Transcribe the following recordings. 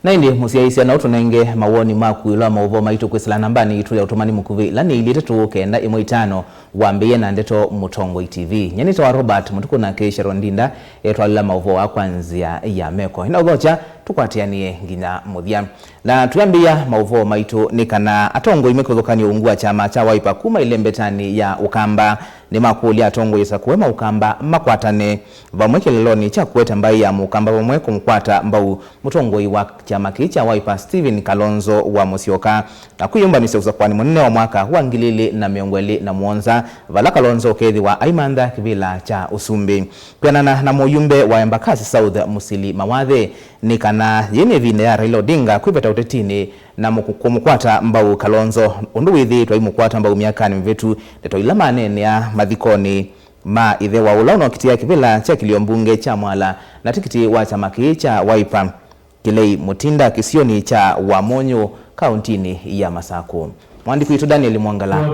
Na indi musiaisia na utunenge mawoni maku ilo mauvo maitu kwisila nambani itu ya utumani mukuvi lani ilite tuukenda imo itano wambiye na ndeto Atongoi TV. Nyanito wa Robert mutuku na keisha rondinda yetu alila mauvo wa kwanzia ya meko. Hina ugocha tukwatianie ngina muthia. Na tuyambia mauvo maitu nikana Atongoi mekulukani ungua chama cha Wiper kuma ile mbetani ya ukamba ni makuli Atongoi usakuanini ukamba makwatane vamwe kieleeloni cha kuete mbai ya mukamba vamwe kumukwata mbau Atongoi wa chama cha Wiper Stephen Kalonzo wa Musyoka na kuyumba usakuanini munene wa mwaka wa 2021 vala Kalonzo kethi wa aimanda kibila cha usumbi kwenana na muyumbe wa Embakasi South Musili Mawadhe nikana yene vine ya Raila Odinga kwipeta utetini na kumukwata mbau Kalonzo unduwithi twa imukwata mbau miakani mvetu neto ila manene ya madhikoni ma ithe wa ula kitia kibila cha kiliombunge cha Mwala na tikiti wa chama cha Wiper Kilei Mutinda kisioni cha Wamonyo kauntini ya Masako. Mwandiko itu Daniel Mwangala.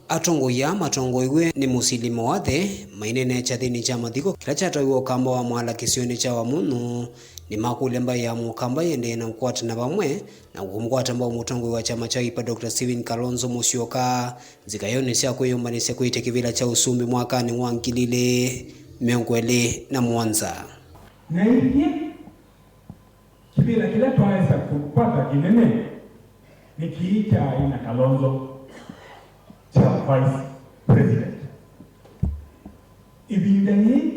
Atongoi ni musilimo wathe mainene cha thini cha mathiko kila chataiwa ukamba wa Mwala kisioni cha Wamonyo ni makule mbai ya mukamba yende na mkwata na vamwe na kumkwata mbau Atongoi wa chama cha Wiper Dr. Stephen Kalonzo Musyoka zikayoni sia kuyumba ni kuete kivila cha usumbi mwakani wa 2021 na hivi kivila kila twaweza kupata kinene ni kiita ina Kalonzo cha vice president ibindani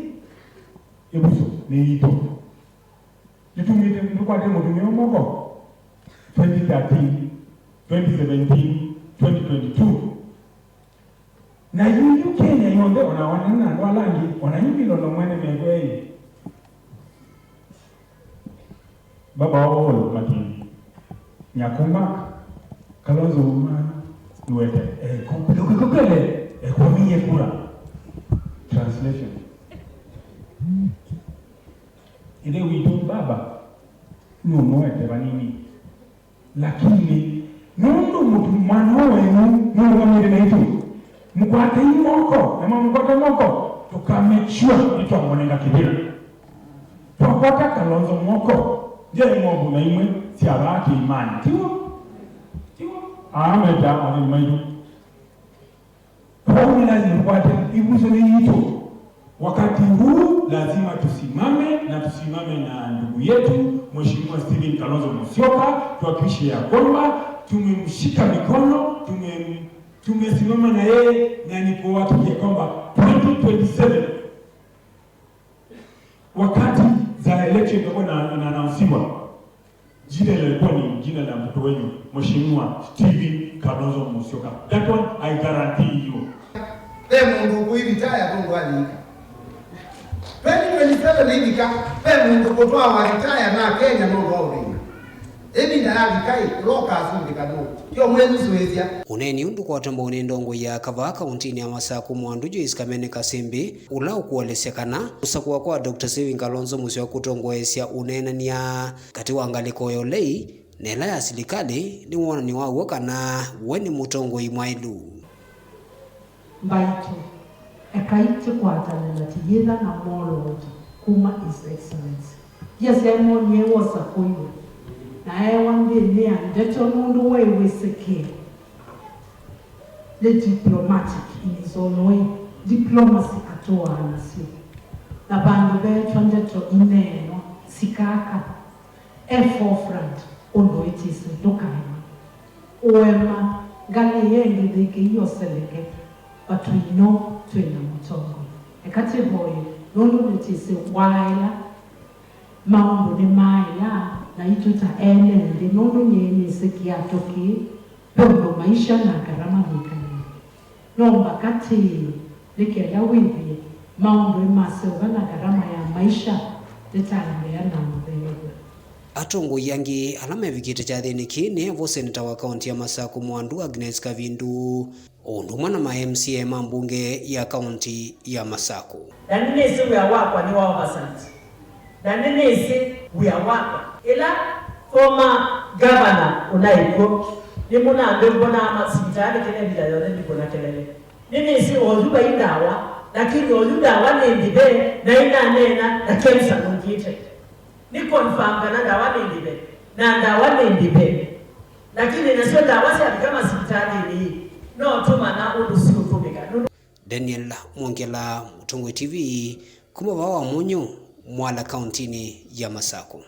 ibuso ni ito nitumite mtukwate mutumio moko 2013 2017 2022 na yuyu Kenya yonde wanawanana walangi wanayimilo na mwene megwei baba wao makini nyakuma Kalonzo umana Niwe kokele kwamiye kura translation ile wito baba nunoete banini lakini nundu mutu mwana wenu nuwamire na itu mukwate imoko ama mukwate moko tukamechua itu amonenga kibira tukwata Kalonzo moko je mobu na Imwe si abaki imani tiwo ameta wale maidu kwa lazima kwate ibuso ni hito wakati huu lazima tusimame na ndugu yetu Mheshimiwa Stephen Kalonzo Musyoka tuhakikishe ya kwamba tumemshika mikono tumesimama na yeye na niko watu ya kwamba 2027 wakati za election tutakuwa na announcewa jina lilikuwa ni jina la mtoto wenu Mheshimiwa Stephen Kalonzo Musyoka. That one I guarantee you. Mungu kuiritaya Mungu alika. 2027 ilika, Mungu kutoa waritaya na Kenya Mungu aurina. Ebi ndarabi kai roka asumbi kadu. Yo mwenu suwezia. Uneni undu kwa tambo ndongoi ya kava kauntini ya Masako mwandujo iskamene kasimbi ulau kuwalesekana usakuwa kwa Dr. Stephen Kalonzo Musyoka Atongoi unena niya kati wangaliko yolei nela ya silikali ni wana ni wawo kana weni Atongoi mwailu mbaitu ekaiti kwatana na tiyela na molo kuma His Excellency yes emo nye usakuanini na ewambile ndeto mundu wewe seke the diplomatic in his own way diplomacy atoa anasio na bandu betu ndeto ineno sikaka forefront ondo itise dokaima uema gali yengi dhike iyo seleke but we know twena Atongoi ekati boye nondo itise waila maumbo ni maila na ituta ndi nondo nyene sikiatoki pondo maisha na gharama mikani nomba kati like ya wivi maumbo masewa na gharama ya maisha detambea na mbele Atongoi yangi alama vikite cha thini kine vo seneta wa kaunti ya Masako mwandu Agnes Kavindu ondu mwana ma MCA mbunge ya kaunti ya Masako danini we awakwa ni wa oversant danini we awakwa ila former governor unaiko ni muna mbona amasitali kile bila yote ndiko na kelele nini ozuba indawa lakini ozuba wane ndibe na ina nena na kemsa nungite ni confirm kana dawa ndibe na dawa ndibe lakini nasio dawa kama hospitali ni no tuma na udusi utumika. Daniel Mwongela, Atongoi TV, kuma bawa munyu Mwala County ya Masako.